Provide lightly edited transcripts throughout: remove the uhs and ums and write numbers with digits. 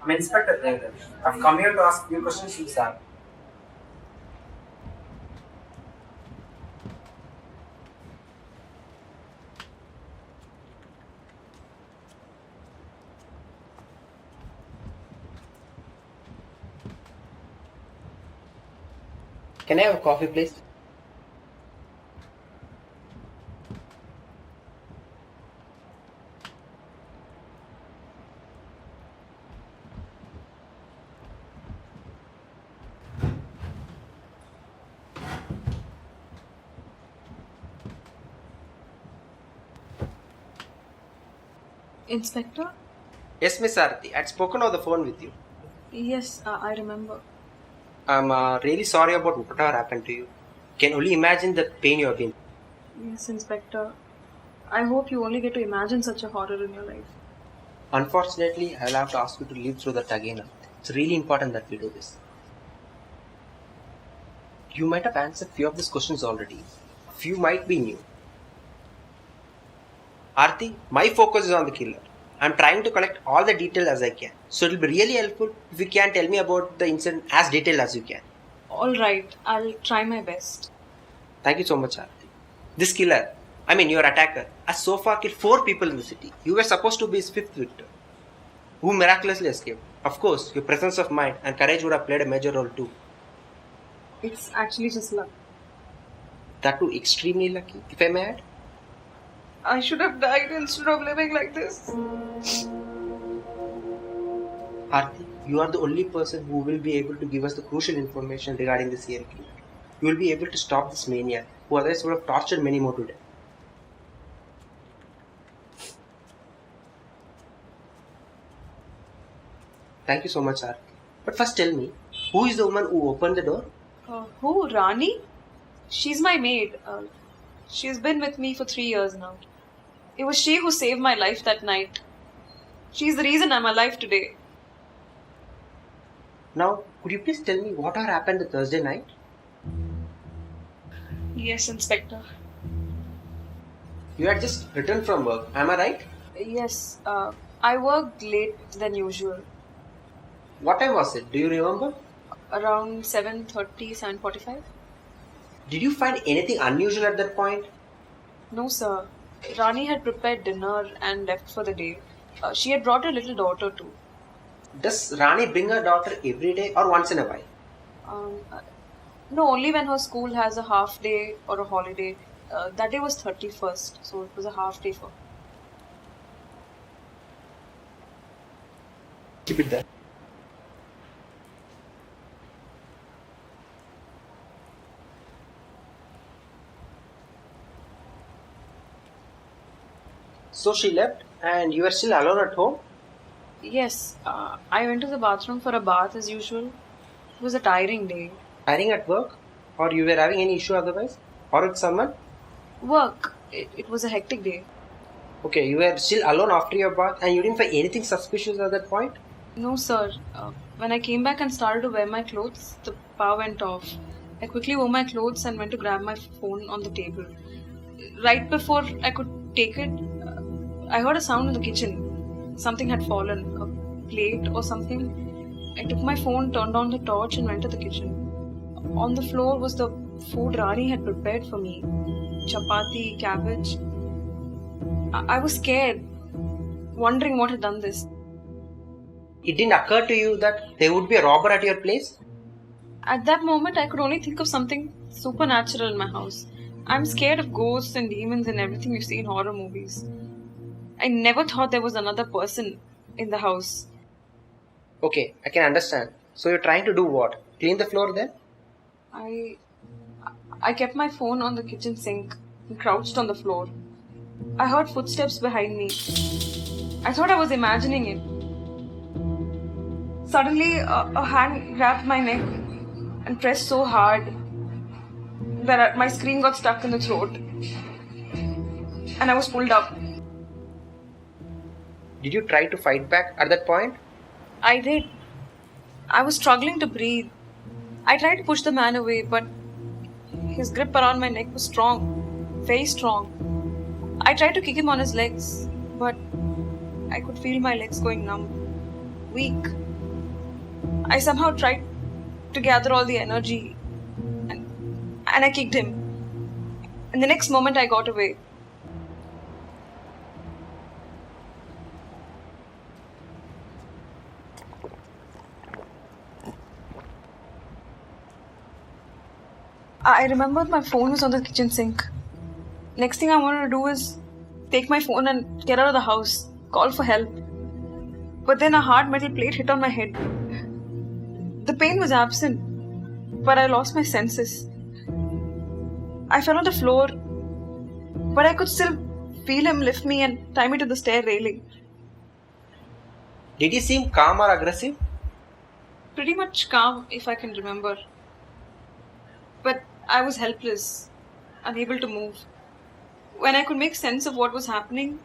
I'm Inspector Dev. I've come here to ask you questions, sir. Can I have a coffee, please? Inspector? Yes, Miss Arati. I'd spoken on the phone with you. Yes, I remember. I'm really sorry about whatever happened to you. Can only imagine the pain you have been. Yes, Inspector. I hope you only get to imagine such a horror in your life. Unfortunately, I'll have to ask you to live through that again. It's really important that we do this. You might have answered few of these questions already. Few might be new. Arti, my focus is on the killer. I'm trying to collect all the details as I can. So it'll be really helpful if you can tell me about the incident as detailed as you can. Alright, I'll try my best. Thank you so much, Arti. This killer, your attacker, has so far killed 4 people in the city. You were supposed to be his 5th victim, who miraculously escaped. Of course, your presence of mind and courage would have played a major role too. It's actually just luck. That too extremely lucky, if I may add. I should have died instead of living like this. Arti, you are the only person who will be able to give us the crucial information regarding the serial killer. You will be able to stop this maniac, who otherwise would have tortured many more today. Thank you so much, Arti. But first tell me, who is the woman who opened the door? Who? Rani? She's my maid. She's been with me for 3 years now. It was she who saved my life that night. She's the reason I'm alive today. Now, could you please tell me what happened the Thursday night? Yes, Inspector. You had just returned from work, am I right? Yes, I worked late than usual. What time was it? Do you remember? Around 7:30, 7:45? Did you find anything unusual at that point? No, sir. Rani had prepared dinner and left for the day. She had brought her little daughter too. Does Rani bring her daughter every day or once in a while? No, only when her school has a half day or a holiday. That day was 31st, so it was a half day for her. Keep it there. So she left and you were still alone at home? Yes, I went to the bathroom for a bath as usual. It was a tiring day. Tiring at work? Or you were having any issue otherwise? Or with someone? Work. It was a hectic day. Okay, you were still alone after your bath and you didn't find anything suspicious at that point? No, sir. When I came back and started to wear my clothes, the power went off. I quickly wore my clothes and went to grab my phone on the table. Right before I could take it, I heard a sound in the kitchen. Something had fallen, a plate or something. I took my phone, turned on the torch and went to the kitchen. On the floor was the food Rani had prepared for me. Chapati, cabbage. I was scared, wondering what had done this. It didn't occur to you that there would be a robber at your place? At that moment, I could only think of something supernatural in my house. I'm scared of ghosts and demons and everything you see in horror movies. I never thought there was another person in the house. Okay, I can understand. So you're trying to do what? Clean the floor then? I kept my phone on the kitchen sink and crouched on the floor. I heard footsteps behind me. I thought I was imagining it. Suddenly, a hand grabbed my neck and pressed so hard that my scream got stuck in the throat. And I was pulled up. Did you try to fight back at that point? I did. I was struggling to breathe. I tried to push the man away, but his grip around my neck was strong, very strong. I tried to kick him on his legs, but I could feel my legs going numb, weak. I somehow tried to gather all the energy and I kicked him. And the next moment I got away. I remembered my phone was on the kitchen sink. Next thing I wanted to do was take my phone and get out of the house, call for help. But then a hard metal plate hit on my head. The pain was absent, but I lost my senses. I fell on the floor, but I could still feel him lift me and tie me to the stair railing. Did he seem calm or aggressive? Pretty much calm, if I can remember. But I was helpless, unable to move. When I could make sense of what was happening,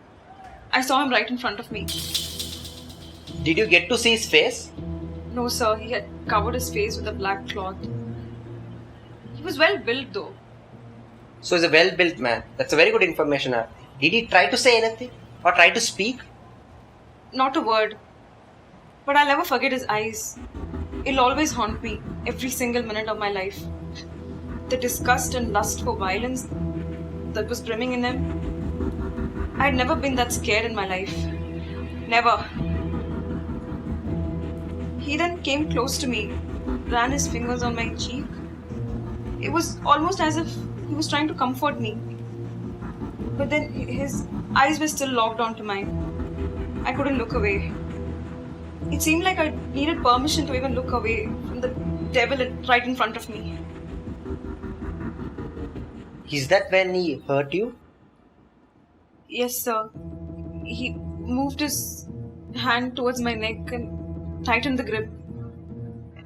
I saw him right in front of me. Did you get to see his face? No, sir, he had covered his face with a black cloth. He was well built, though. So he's a well-built man. That's a very good information, Aarti. Did he try to say anything? Or try to speak? Not a word. But I'll never forget his eyes. It'll always haunt me, every single minute of my life. The disgust and lust for violence that was brimming in him. I had never been that scared in my life. Never. He then came close to me, ran his fingers on my cheek. It was almost as if he was trying to comfort me. But then his eyes were still locked onto mine. I couldn't look away. It seemed like I needed permission to even look away from the devil right in front of me. Is that when he hurt you? Yes, sir. He moved his hand towards my neck and tightened the grip.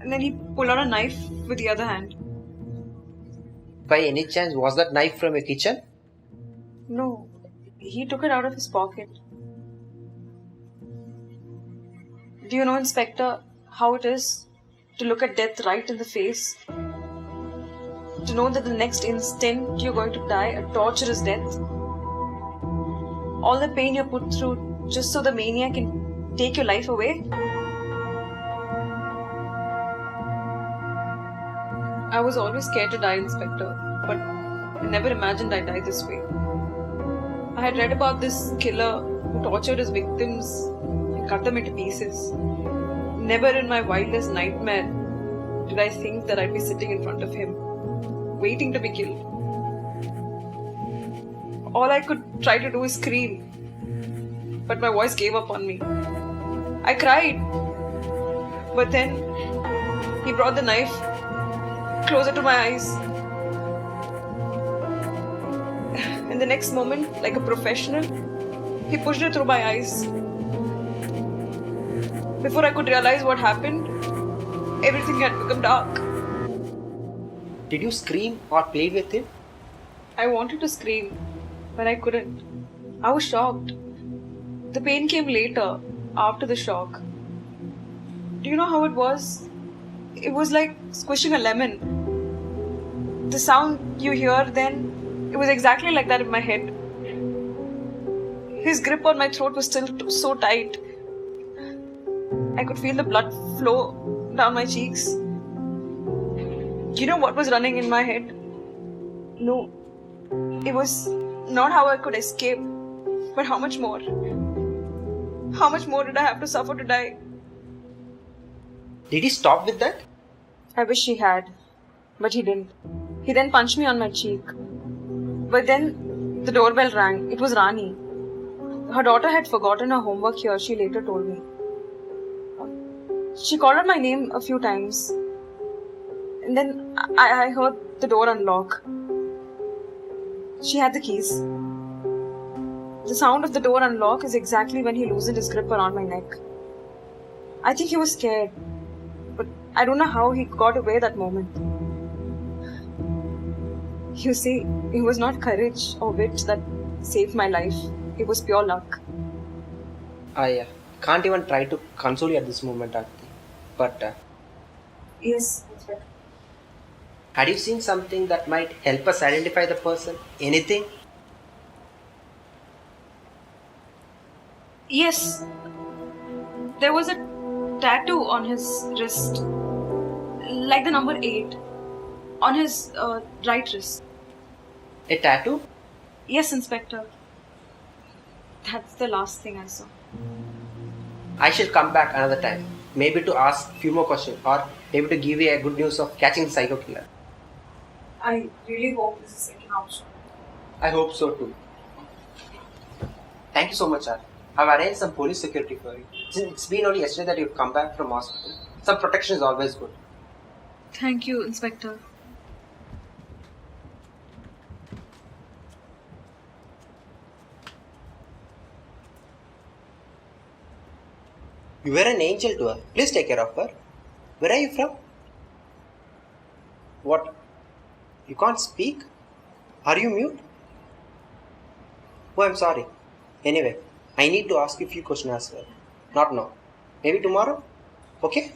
And then he pulled out a knife with the other hand. By any chance, was that knife from your kitchen? No, he took it out of his pocket. Do you know, Inspector, how it is to look at death right in the face? To know that the next instant you're going to die a torturous death? All the pain you're put through just so the maniac can take your life away? I was always scared to die, Inspector, but I never imagined I'd die this way. I had read about this killer who tortured his victims and cut them into pieces. Never in my wildest nightmare did I think that I'd be sitting in front of him, waiting to be killed. All I could try to do is scream, but my voice gave up on me. I cried, but then he brought the knife closer to my eyes. And the next moment, like a professional, he pushed it through my eyes. Before I could realize what happened, everything had become dark. Did you scream or play with him? I wanted to scream, but I couldn't. I was shocked. The pain came later, after the shock. Do you know how it was? It was like squishing a lemon. The sound you hear then, it was exactly like that in my head. His grip on my throat was still so tight. I could feel the blood flow down my cheeks. You know what was running in my head? No, it was not how I could escape, but how much more? How much more did I have to suffer to die? Did he stop with that? I wish he had, but he didn't. He then punched me on my cheek. But then the doorbell rang. It was Rani. Her daughter had forgotten her homework here, she later told me. She called out my name a few times. And then I heard the door unlock. She had the keys. The sound of the door unlock is exactly when he loosened his grip around my neck. I think he was scared, but I don't know how he got away that moment. You see, it was not courage or wit that saved my life. It was pure luck. I can't even try to console you at this moment, Aarti. But Yes. had you seen something that might help us identify the person? Anything? Yes. There was a tattoo on his wrist, like the number 8, on his right wrist. A tattoo? Yes, Inspector. That's the last thing I saw. I shall come back another time, maybe to ask few more questions or maybe to give you a good news of catching the psycho killer. I really hope this is second option. I hope so too. Thank you so much, sir. I've arranged some police security for you. Since it's been only yesterday that you've come back from hospital, some protection is always good. Thank you, Inspector. You were an angel to her. Please take care of her. Where are you from? What? You can't speak? Are you mute? Oh, I'm sorry. Anyway, I need to ask you a few questions as well. Not now. Maybe tomorrow? Okay?